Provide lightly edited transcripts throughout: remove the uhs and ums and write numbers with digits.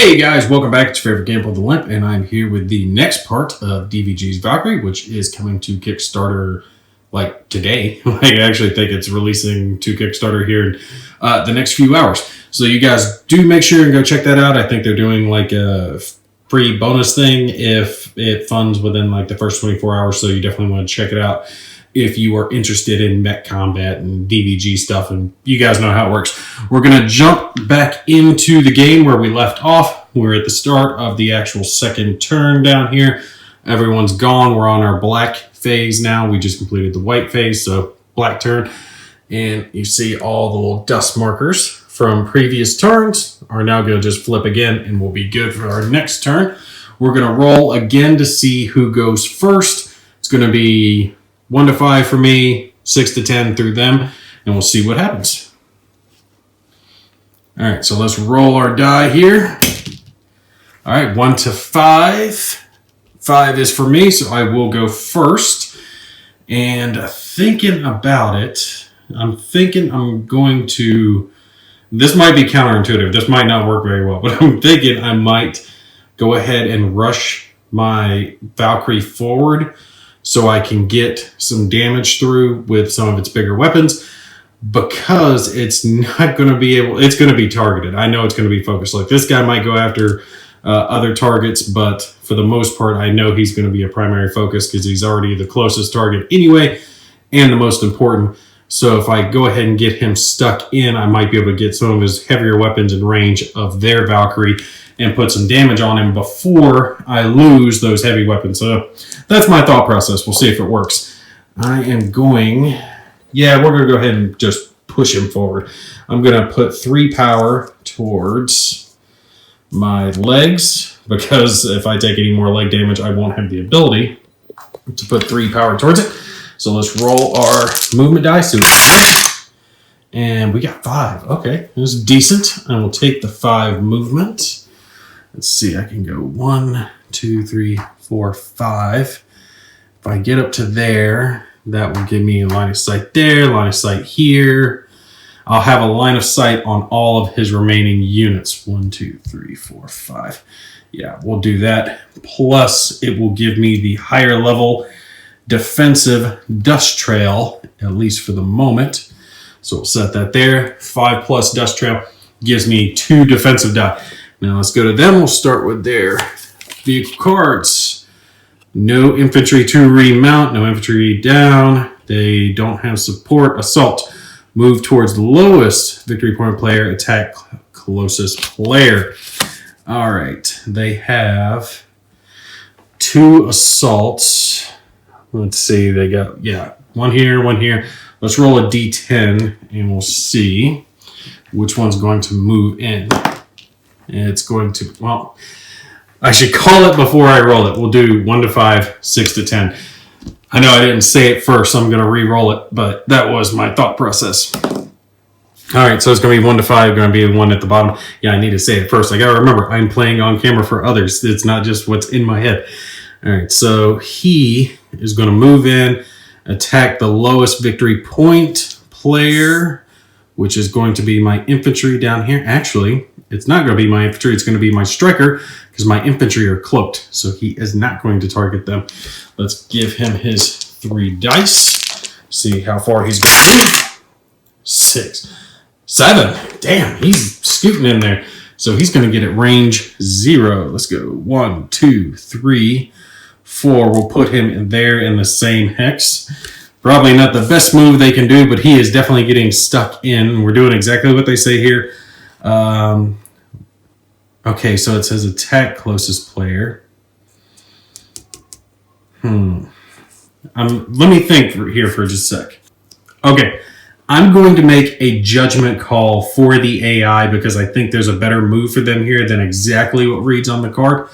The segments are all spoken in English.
Hey guys, welcome back. It's your favorite gameplay, The Limp, and I'm here with the next part of DVG's Valkyrie, which is coming to Kickstarter like today. I actually think it's releasing to Kickstarter here in the next few hours. So you guys do make sure and go check that out. I think they're doing like a free bonus thing if it funds within like the first 24 hours. So you definitely want to check it out if you are interested in mech combat and DVG stuff, and you guys know how it works. We're going to jump back into the game where we left off. We're at the start of the actual second turn down here. Everyone's gone. We're on our black phase now. We just completed the white phase, so black turn. And you see all the little dust markers from previous turns are now going to just flip again, and we'll be good for our next turn. We're going to roll again to see who goes first. It's going to be 1 to 5 for me, 6 to 10 through them, and we'll see what happens. All right, so let's roll our die here. All right, 1 to 5. 5 is for me, so I will go first. And thinking about it, I'm thinking I'm going to... This might be counterintuitive. This might not work very well, but I'm thinking I might go ahead and rush my Valkyrie forward so I can get some damage through with some of its bigger weapons, because it's not going to be able, it's going to be targeted. I know it's going to be focused. Like this guy might go after other targets, but for the most part, I know he's going to be a primary focus because he's already the closest target anyway and the most important. So if I go ahead and get him stuck in, I might be able to get some of his heavier weapons in range of their Valkyrie and put some damage on him before I lose those heavy weapons. So that's my thought process. We'll see if it works. I am going... Yeah, we're going to go ahead and just push him forward. I'm going to put 3 power towards my legs, because if I take any more leg damage, I won't have the ability to put 3 power towards it. So let's roll our movement dice. And we got 5. Okay, this is decent. I will take the 5 movement. Let's see, I can go 1, 2, 3, 4, 5. If I get up to there, that will give me a line of sight there, line of sight here. I'll have a line of sight on all of his remaining units. 1, 2, 3, 4, 5. Yeah, we'll do that. Plus, it will give me the higher level defensive dust trail, at least for the moment. So we'll set that there. 5 plus dust trail gives me 2 defensive die. Now let's go to them. We'll start with their vehicle cards. No infantry to remount, no infantry down. They don't have support. Assault. Move towards the lowest victory point player. Attack closest player. All right. They have 2 assaults. Let's see. They got, yeah, 1 here, 1 here. Let's roll a d10 and we'll see which one's going to move in. It's going to, well, I should call it before I roll it. We'll do 1 to 5, 6 to 10. I know I didn't say it first, so I'm going to re-roll it, but that was my thought process. All right, so it's going to be 1 to 5, going to be the one at the bottom. Yeah, I need to say it first. I got to remember, I'm playing on camera for others. It's not just what's in my head. All right, so he is going to move in, attack the lowest victory point player, which is going to be my infantry down here. Actually, it's not going to be my infantry. It's going to be my striker, because my infantry are cloaked. So he is not going to target them. Let's give him his 3 dice. See how far he's going to be. 6. 7. Damn, he's scooting in there. So he's going to get at range 0. Let's go. 1, 2, 3, 4. We'll put him in there in the same hex. Probably not the best move they can do, but he is definitely getting stuck in. We're doing exactly what they say here. Okay, so it says attack closest player. Let me think here for just a sec. Okay, I'm going to make a judgment call for the AI because I think there's a better move for them here than exactly what reads on the card.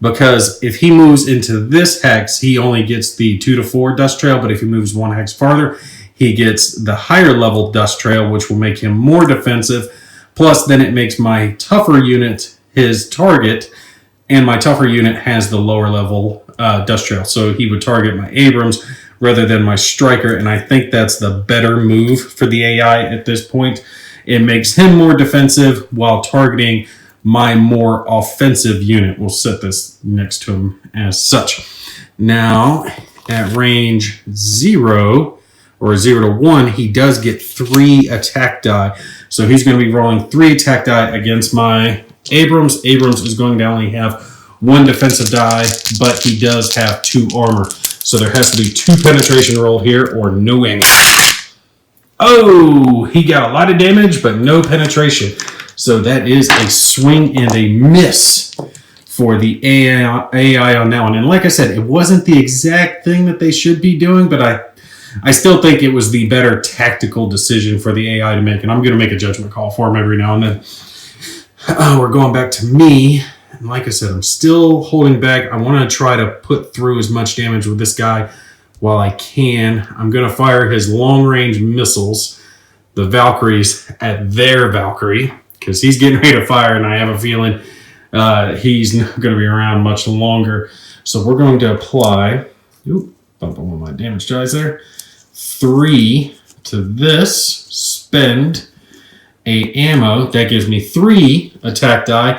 Because if he moves into this hex, he only gets the 2 to 4 dust trail, but if he moves 1 hex farther, he gets the higher level dust trail, which will make him more defensive. Plus, then it makes my tougher unit his target, and my tougher unit has the lower level dust trail. So he would target my Abrams rather than my striker, and I think that's the better move for the AI at this point. It makes him more defensive while targeting my more offensive unit. We'll set this next to him as such. Now, at range 0 or 0 to 1, he does get 3 attack die. So he's going to be rolling 3 attack die against my Abrams. Abrams is going to only have 1 defensive die, but he does have 2 armor. So there has to be 2 penetration rolled here or no whammy. Oh, he got a lot of damage, but no penetration. So that is a swing and a miss for the AI on that one. And like I said, it wasn't the exact thing that they should be doing, but I still think it was the better tactical decision for the AI to make. And I'm going to make a judgment call for him every now and then. We're going back to me. And like I said, I'm still holding back. I want to try to put through as much damage with this guy while I can. I'm going to fire his long-range missiles, the Valkyries, at their Valkyrie, because he's getting ready to fire, and I have a feeling he's not going to be around much longer. So we're going to apply, bump on one of my damage dice there, 3 to this, spend a ammo. That gives me 3 attack die,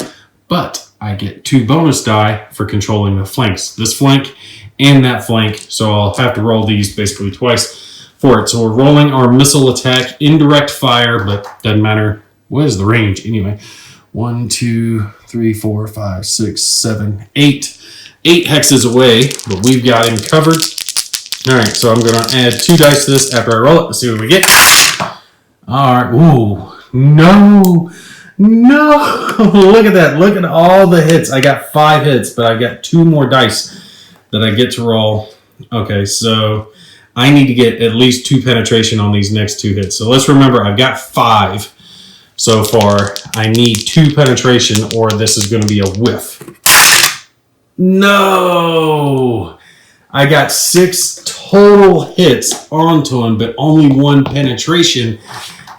but I get 2 bonus die for controlling the flanks. This flank and that flank, so I'll have to roll these basically twice for it. So we're rolling our missile attack, indirect fire, but doesn't matter. What is the range anyway? 1, 2, 3, 4, 5, 6, 7, 8. 8 hexes away, but we've got him covered. All right, so I'm going to add 2 dice to this after I roll it. Let's see what we get. All right. Ooh, no. Look at that. Look at all the hits. I got 5 hits, but I've got 2 more dice that I get to roll. Okay, so I need to get at least 2 penetration on these next 2 hits. So let's remember, I've got 5 so far. I need 2 penetration or this is going to be a whiff. No! I got 6 total hits onto him, but only 1 penetration.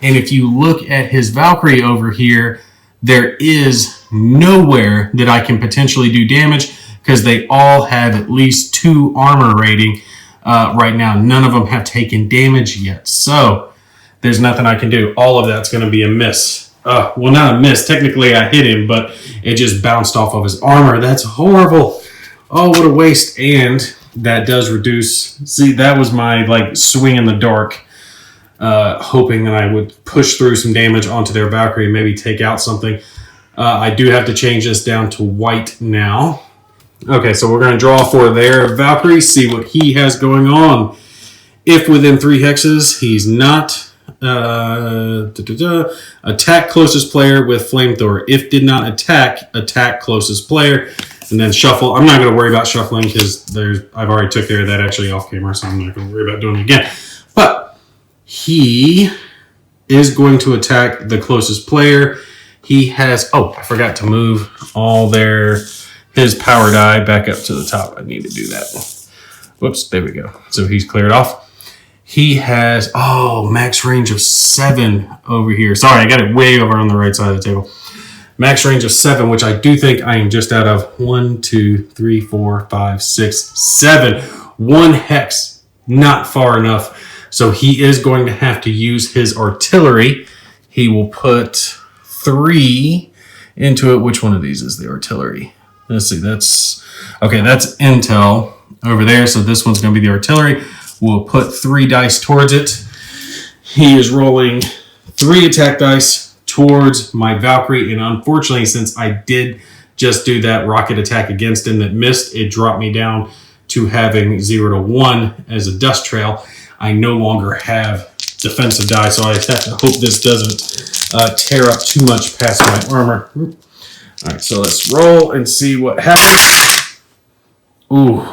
And if you look at his Valkyrie over here, there is nowhere that I can potentially do damage because they all have at least 2 armor rating right now. None of them have taken damage yet. So there's nothing I can do. All of that's going to be a miss. Well, not a miss. Technically, I hit him, but it just bounced off of his armor. That's horrible. Oh, what a waste. And that does reduce. See, that was my swing in the dark, hoping that I would push through some damage onto their Valkyrie and maybe take out something. I do have to change this down to white now. Okay, so we're going to draw for their Valkyrie, see what he has going on. If within 3 hexes, he's not. Attack closest player with flamethrower. If did not attack closest player. And then shuffle. I'm not going to worry about shuffling because I've already took care of that actually off camera, so I'm not going to worry about doing it again. But he is going to attack the closest player. He has, I forgot to move all his power die back up to the top. I need to do that. Whoops, there we go. So he's cleared off. He has, max range of 7 over here. Sorry, I got it way over on the right side of the table. Max range of 7, which I do think I am just out of 1, 2, 3, 4, 5, 6, 7. 1 hex, not far enough. So he is going to have to use his artillery. He will put 3 into it. Which one of these is the artillery? Let's see, that's intel over there. So this one's going to be the artillery. We'll put 3 dice towards it. He is rolling 3 attack dice towards my Valkyrie, and unfortunately, since I did just do that rocket attack against him that missed, it dropped me down to having 0 to 1 as a dust trail. I no longer have defensive die, so I have to hope this doesn't tear up too much past my armor. All right, so let's roll and see what happens. Ooh,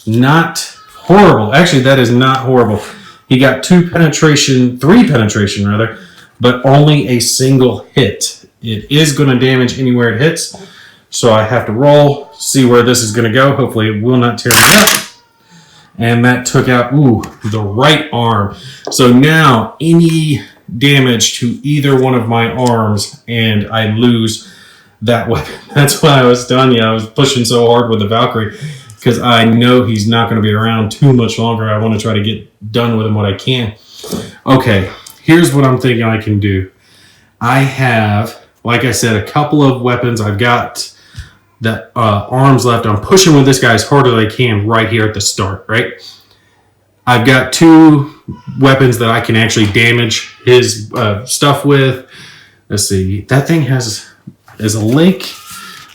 not horrible. Actually, that is not horrible. He got 3 penetration rather, but only a single hit. It is going to damage anywhere it hits, so I have to roll, see where this is going to go. Hopefully it will not tear me up. And that took out, the right arm. So now any damage to either one of my arms, and I lose that weapon. That's why I was telling you I was pushing so hard with the Valkyrie, because I know he's not going to be around too much longer. I want to try to get done with him what I can. Okay. Here's what I'm thinking I can do. I have like I said, a couple of weapons. I've got the arms left. I'm pushing with this guy as hard as I can right here at the start, right? I've got 2 weapons that I can actually damage his stuff with. Let's see. That thing has a lake.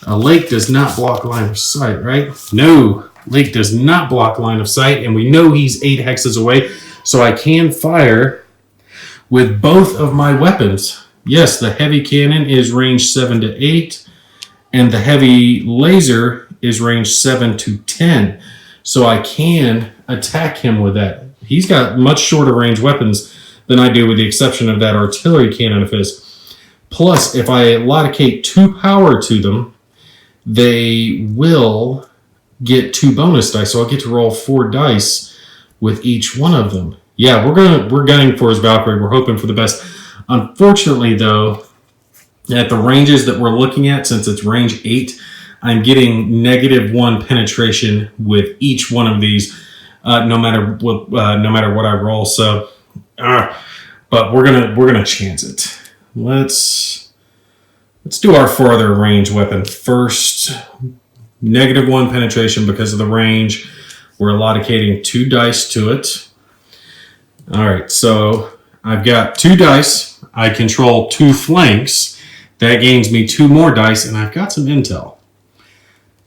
A lake does not block line of sight, right? No, lake does not block line of sight, and we know he's 8 hexes away, so I can fire with both of my weapons. Yes, the heavy cannon is range 7 to 8, and the heavy laser is range 7 to 10. So I can attack him with that. He's got much shorter range weapons than I do, with the exception of that artillery cannon of his. Plus, if I allocate 2 power to them, they will get 2 bonus dice. So I'll get to roll 4 dice with each one of them. Yeah, we're gunning for his Valkyrie. We're hoping for the best. Unfortunately, though, at the ranges that we're looking at, since it's range 8, I'm getting -1 penetration with each one of these, no matter what I roll. So, but we're gonna chance it. Let's do our farther range weapon first. -1 penetration because of the range. We're allocating 2 dice to it. All right, so I've got 2 dice. I control 2 flanks. That gains me 2 more dice, and I've got some intel.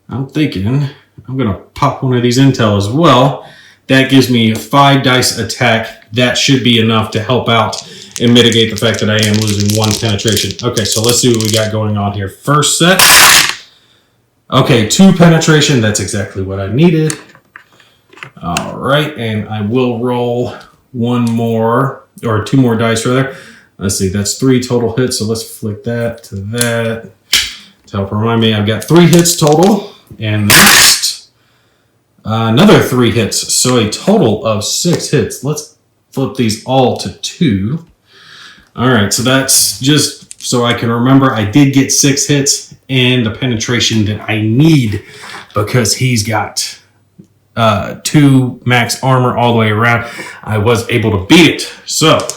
I'm thinking I'm going to pop one of these intel as well. That gives me a 5 dice attack. That should be enough to help out and mitigate the fact that I am losing 1 penetration. Okay, so let's see what we got going on here. First set. Okay, 2 penetration. That's exactly what I needed. All right, and I will roll 1 more, or 2 more dice rather. Let's see, that's 3 total hits, so let's flick that to that. To help remind me, I've got 3 hits total, and next, another 3 hits, so a total of 6 hits. Let's flip these all to 2. All right, so that's just so I can remember I did get 6 hits and the penetration that I need, because he's got 2 max armor all the way around. I was able to beat it. So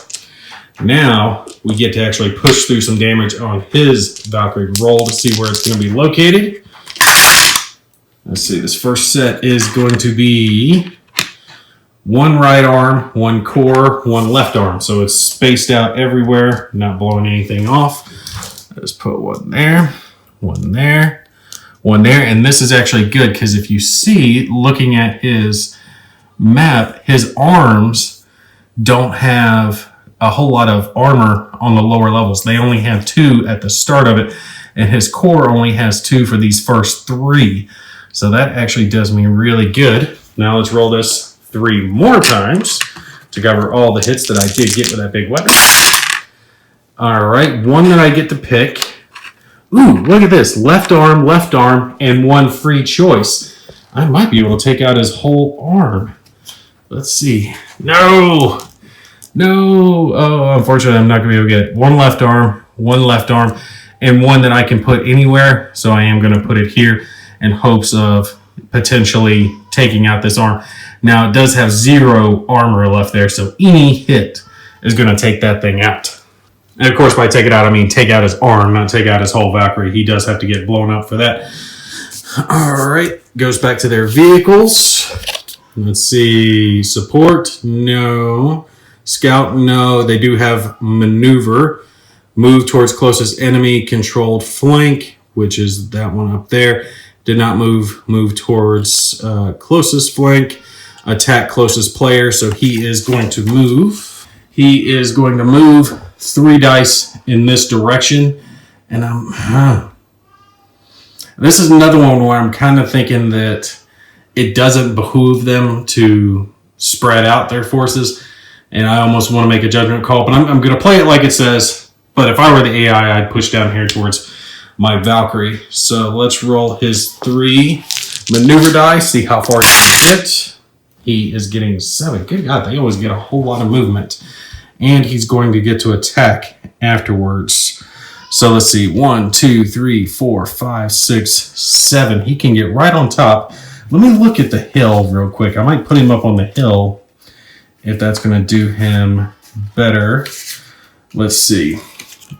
now we get to actually push through some damage on his Valkyrie. Roll to see where it's going to be located. Let's see, this first set is going to be 1 right arm, 1 core, 1 left arm. So it's spaced out everywhere, not blowing anything off. Let's put 1 there, 1 there, 1 there. And this is actually good because if you see, looking at his map, his arms don't have a whole lot of armor on the lower levels. They only have 2 at the start of it, and his core only has 2 for these first 3. So that actually does me really good. Now let's roll this 3 more times to cover all the hits that I did get with that big weapon. All right, 1 that I get to pick. Ooh, look at this. Left arm, and 1 free choice. I might be able to take out his whole arm. Let's see. No! Oh, unfortunately, I'm not going to be able to get it. 1 left arm, and 1 that I can put anywhere. So I am going to put it here in hopes of potentially taking out this arm. Now, it does have 0 armor left there, so any hit is going to take that thing out. And of course, by take it out, I mean take out his arm, not take out his whole Valkyrie. He does have to get blown up for that. All right, goes back to their vehicles. Let's see, support, no. Scout, no. They do have maneuver. Move towards closest enemy, controlled flank, which is that one up there. Did not move. Move towards closest flank. Attack closest player, so he is going to move. He is going to move 3 dice in this direction. And this is another one where I'm kind of thinking that it doesn't behoove them to spread out their forces. And I almost want to make a judgment call, but I'm going to play it like it says. But if I were the AI, I'd push down here towards my Valkyrie. So let's roll his 3 maneuver die, see how far he can hit. He is getting 7. Good God, they always get a whole lot of movement. And he's going to get to attack afterwards. So let's see, 1, 2, 3, 4, 5, 6, 7. He can get right on top. Let me look at the hill real quick. I might put him up on the hill if that's going to do him better. Let's see.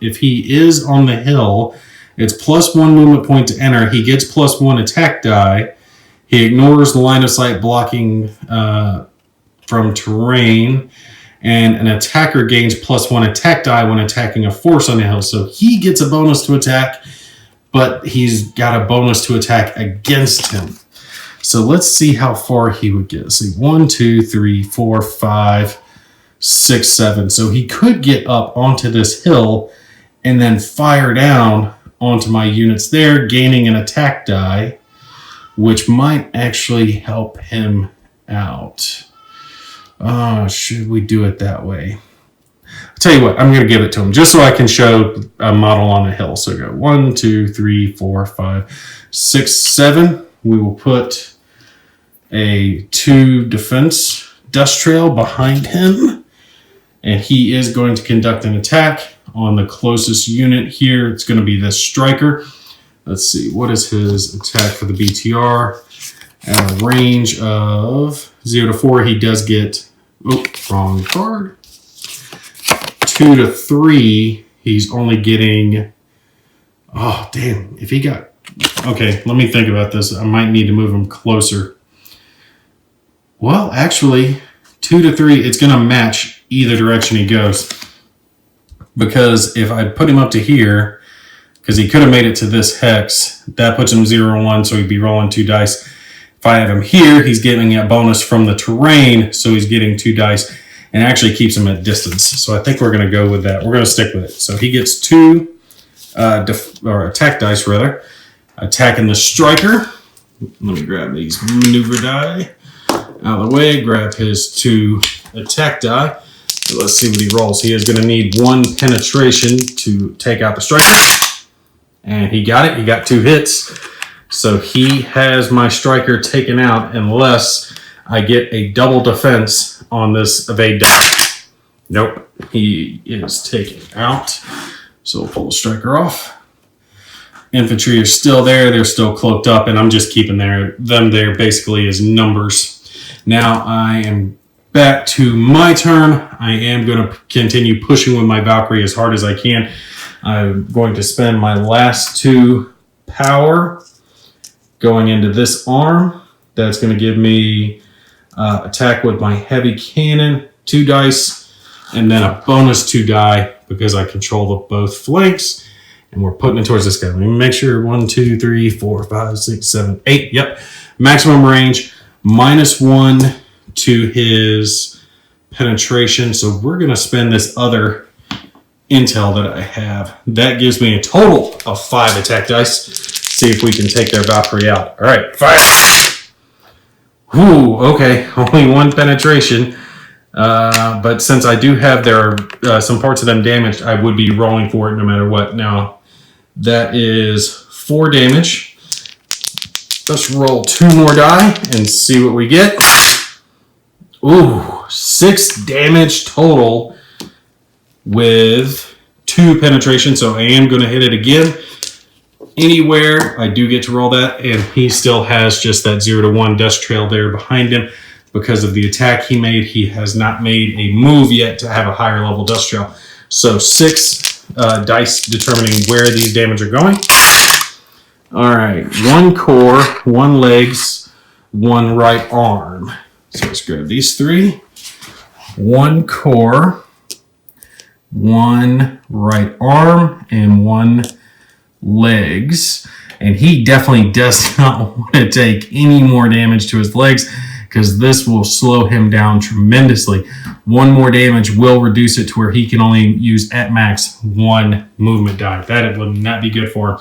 if he is on the hill, it's +1 movement point to enter. He gets +1 attack die. He ignores the line of sight blocking from terrain. And an attacker gains +1 attack die when attacking a force on the hill. So he gets a bonus to attack, but he's got a bonus to attack against him. So let's see how far he would get. Let's see, 1, 2, 3, 4, 5, 6, 7. So he could get up onto this hill and then fire down onto my units there, gaining an attack die, which might actually help him out. Should we do it that way? I'll tell you what, I'm going to give it to him just so I can show a model on a hill. So go 1, 2, 3, 4, 5, 6, 7. We will put a 2 defense dust trail behind him. And he is going to conduct an attack on the closest unit here. It's going to be this striker. Let's see, what is his attack for the BTR? At a range of 0 to 4, he does get, wrong card. 2 to 3, he's only getting, oh, damn. If he got, okay, let me think about this. I might need to move him closer. Well, actually, 2 to 3, it's going to match either direction he goes. Because if I put him up to here, because he could have made it to this hex, that puts him 0 and 1, so he'd be rolling 2 dice. If I have him here, he's getting a bonus from the terrain, so he's getting 2 dice, and actually keeps him at distance. So I think we're going to go with that. We're going to stick with it. So he gets 2 attack dice, rather. Attacking the striker. Let me grab these maneuver die out of the way. Grab his 2 attack die. So let's see what he rolls. He is going to need 1 penetration to take out the striker. And he got it. He got 2 hits. So he has my striker taken out unless I get a double defense on this evade die. Nope, he is taken out. So we'll pull the striker off. Infantry are still there. They're still cloaked up, and I'm just keeping them there basically as numbers. Now I am back to my turn. I am going to continue pushing with my Valkyrie as hard as I can. I'm going to spend my last 2 power going into this arm. That's going to give me attack with my heavy cannon, 2 dice, and then a bonus 2 die because I control both flanks. And we're putting it towards this guy. Let me make sure. 1, 2, 3, 4, 5, 6, 7, 8. Yep. Maximum range, -1 to his penetration. So we're going to spend this other intel that I have. That gives me a total of 5 attack dice. See if we can take their Valkyrie out. All right, fire. Ooh, okay, only 1 penetration. But since I do have some parts of them damaged, I would be rolling for it no matter what. Now, that is 4 damage. Let's roll 2 more die and see what we get. Ooh, 6 damage total with 2 penetration. So I am going to hit it again. Anywhere, I do get to roll that, and he still has just that 0 to 1 dust trail there behind him because of the attack he made. He has not made a move yet to have a higher level dust trail. So 6 dice determining where these damage are going. All right, 1 core, 1 legs, 1 right arm. So let's grab these 3. 1 core, 1 right arm, and 1 legs. And he definitely does not want to take any more damage to his legs because this will slow him down tremendously. 1 more damage will reduce it to where he can only use at max 1 movement die. That would not be good for him.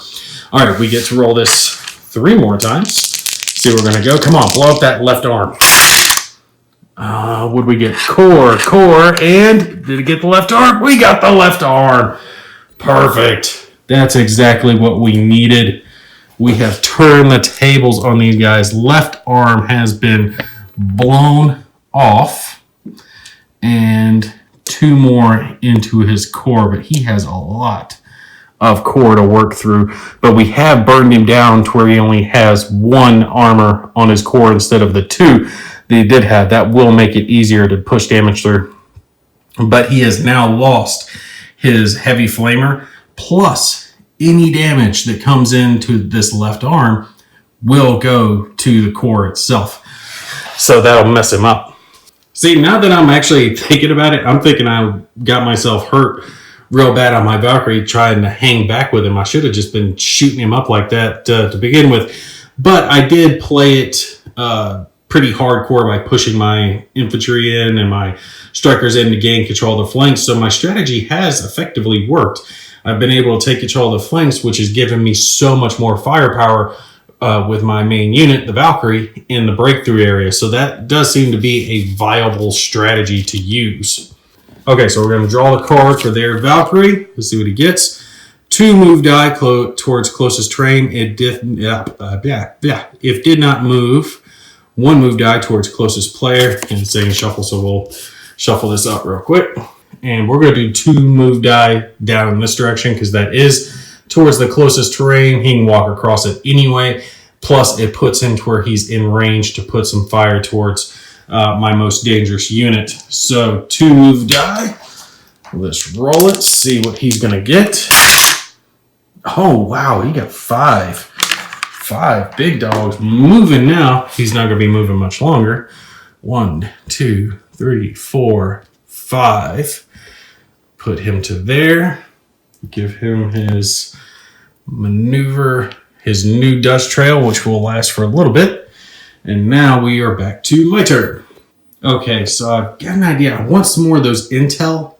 All right, we get to roll this 3 more times. See where we're going to go. Come on, blow up that left arm. Would we get core, and did it get the left arm? We got the left arm. Perfect. That's exactly what we needed. We have turned the tables on these guys. Left arm has been blown off. And 2 more into his core. But he has a lot of core to work through. But we have burned him down to where he only has 1 armor on his core instead of the 2 that he did have. That will make it easier to push damage through. But he has now lost his heavy flamer, plus any damage that comes into this left arm will go to the core itself. So that'll mess him up. See, now that I'm actually thinking about it, I'm thinking I got myself hurt real bad on my Valkyrie trying to hang back with him. I should have just been shooting him up like that to begin with. But I did play it pretty hardcore by pushing my infantry in and my strikers in to gain control of the flanks. So my strategy has effectively worked. I've been able to take control of the flanks, which has given me so much more firepower with my main unit, the Valkyrie, in the breakthrough area. So that does seem to be a viable strategy to use. Okay, so we're going to draw the card for their Valkyrie. Let's see what he gets. 2 move die towards closest terrain. It did not move. 1 move die towards closest player. And it's saying shuffle, so we'll shuffle this up real quick. And we're going to do 2 move die down in this direction because that is towards the closest terrain. He can walk across it anyway. Plus, it puts him to where he's in range to put some fire towards my most dangerous unit. So 2 move die. Let's roll it, see what he's going to get. Oh, wow, he got 5. 5 big dogs moving now. He's not going to be moving much longer. 1, 2, 3, 4, 5. Put him to there. Give him his maneuver, his new dust trail, which will last for a little bit. And now we are back to my turn. Okay, so I've got an idea. I want some more of those intel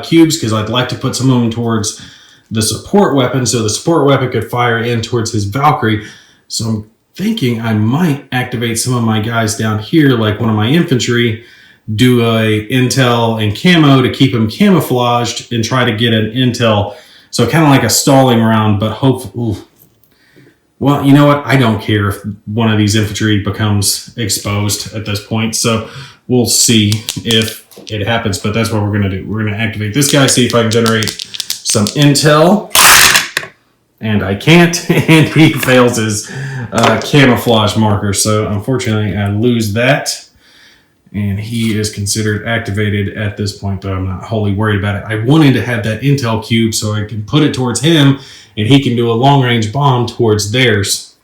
cubes because I'd like to put some of them towards the support weapon so the support weapon could fire in towards his Valkyrie. So I'm thinking I might activate some of my guys down here, like one of my infantry, do a intel and camo to keep him camouflaged and try to get an intel. So kind of like a stalling round, but hopefully... Well, you know what? I don't care if one of these infantry becomes exposed at this point. So we'll see if it happens, but that's what we're going to do. We're going to activate this guy, see if I can generate some intel. And I can't, and he fails his camouflage marker. So unfortunately, I lose that. And he is considered activated at this point, though I'm not wholly worried about it. I wanted to have that intel cube so I can put it towards him, and he can do a long-range bomb towards theirs.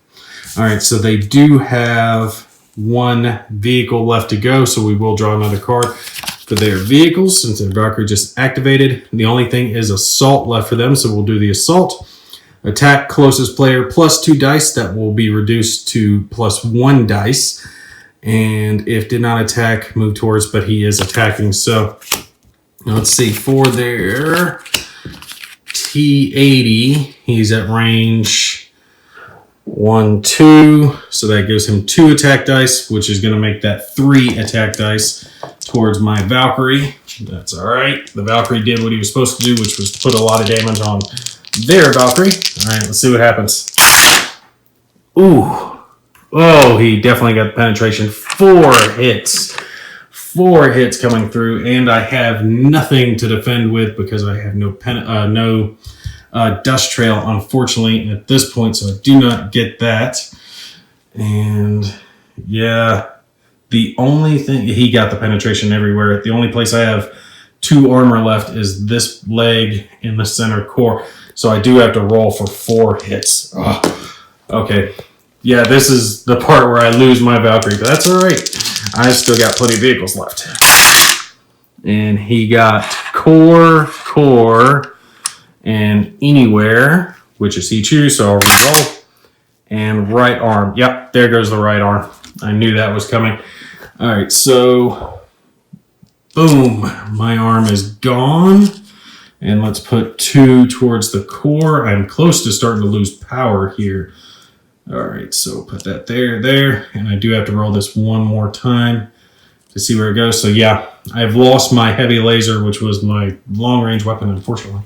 All right, so they do have 1 vehicle left to go, so we will draw another card for their vehicles since their Valkyrie just activated. The only thing is assault left for them, so we'll do the assault. Attack closest player plus 2 dice. That will be reduced to plus 1 dice. And if did not attack, move towards, but he is attacking. So let's see, for their T80, he's at range 1, 2. So that gives him 2 attack dice, which is going to make that 3 attack dice towards my Valkyrie. That's all right. The Valkyrie did what he was supposed to do, which was put a lot of damage on their Valkyrie. All right, let's see what happens. Ooh. Oh, he definitely got penetration. 4 hits. 4 hits coming through, and I have nothing to defend with because I have no dust trail, unfortunately, at this point, so I do not get that. And, yeah, the only thing... He got the penetration everywhere. The only place I have 2 armor left is this leg in the center core, so I do have to roll for 4 hits. Oh, okay. Yeah, this is the part where I lose my Valkyrie, but that's all right. I still got plenty of vehicles left. And he got core, and anywhere, which is he choose, so I'll reroll. And right arm. Yep, there goes the right arm. I knew that was coming. All right, so boom, my arm is gone. And let's put 2 towards the core. I'm close to starting to lose power here. All right, so put that there, and I do have to roll this one more time to see where it goes. So yeah, I've lost my heavy laser, which was my long-range weapon, unfortunately,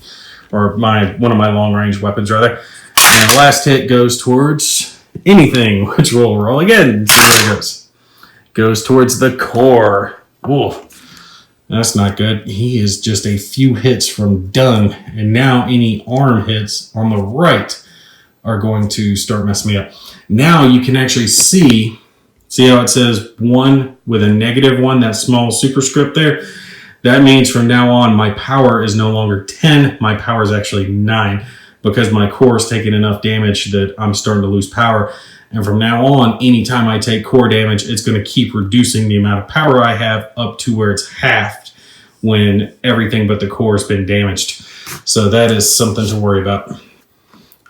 or one of my long-range weapons, rather. And the last hit goes towards anything, which we'll roll again. See where it goes. Goes towards the core. Ooh, that's not good. He is just a few hits from done, and now any arm hits on the right are going to start messing me up. Now you can actually see how it says 1 with a -1, that small superscript there? That means from now on, my power is no longer 10. My power is actually 9 because my core is taking enough damage that I'm starting to lose power. And from now on, anytime I take core damage, it's going to keep reducing the amount of power I have up to where it's halved when everything but the core has been damaged. So that is something to worry about.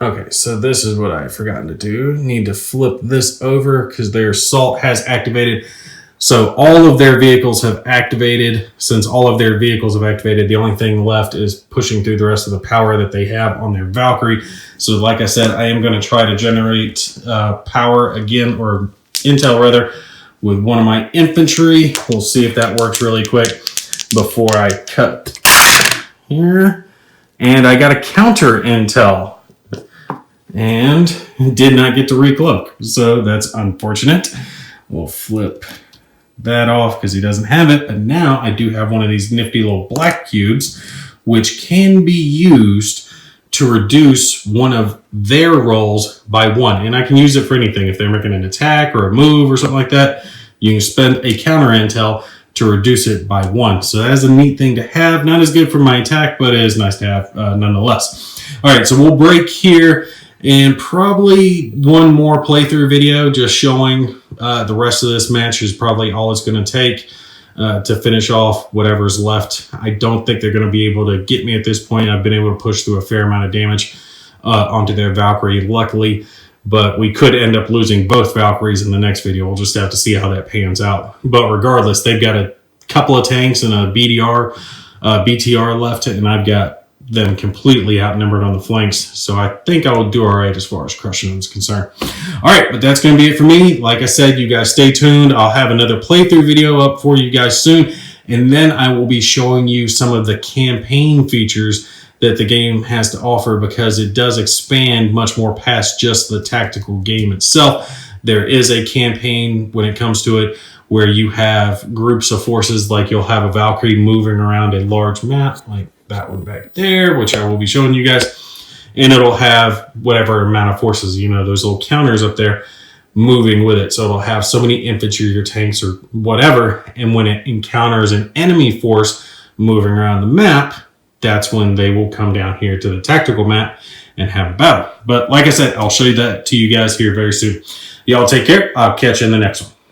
Okay, so this is what I've forgotten to do. Need to flip this over because their assault has activated. So all of their vehicles have activated. Since all of their vehicles have activated, the only thing left is pushing through the rest of the power that they have on their Valkyrie. So like I said, I am going to try to generate power again, or intel rather, with one of my infantry. We'll see if that works really quick before I cut here. And I got a counter intel and did not get to recloak. So that's unfortunate. We'll flip that off because he doesn't have it, but now I do have one of these nifty little black cubes which can be used to reduce one of their rolls by 1, and I can use it for anything. If they're making an attack or a move or something like that, you can spend a counter intel to reduce it by 1. So that is a neat thing to have. Not as good for my attack, but it is nice to have nonetheless. All right, so we'll break here. And probably one more playthrough video just showing the rest of this match is probably all it's going to take to finish off whatever's left. I don't think they're going to be able to get me at this point. I've been able to push through a fair amount of damage onto their Valkyrie, luckily. But we could end up losing both Valkyries in the next video. We'll just have to see how that pans out. But regardless, they've got a couple of tanks and a BTR left, and I've got them completely outnumbered on the flanks. So I think I will do all right as far as crushing them is concerned. All right, but that's going to be it for me. Like I said, you guys stay tuned. I'll have another playthrough video up for you guys soon. And then I will be showing you some of the campaign features that the game has to offer, because it does expand much more past just the tactical game itself. There is a campaign when it comes to it where you have groups of forces, like you'll have a Valkyrie moving around a large map, like that one back there, which I will be showing you guys. And it'll have whatever amount of forces, you know, those little counters up there moving with it. So it'll have so many infantry or tanks or whatever. And when it encounters an enemy force moving around the map, that's when they will come down here to the tactical map and have a battle. But like I said, I'll show you that to you guys here very soon. Y'all take care. I'll catch you in the next one.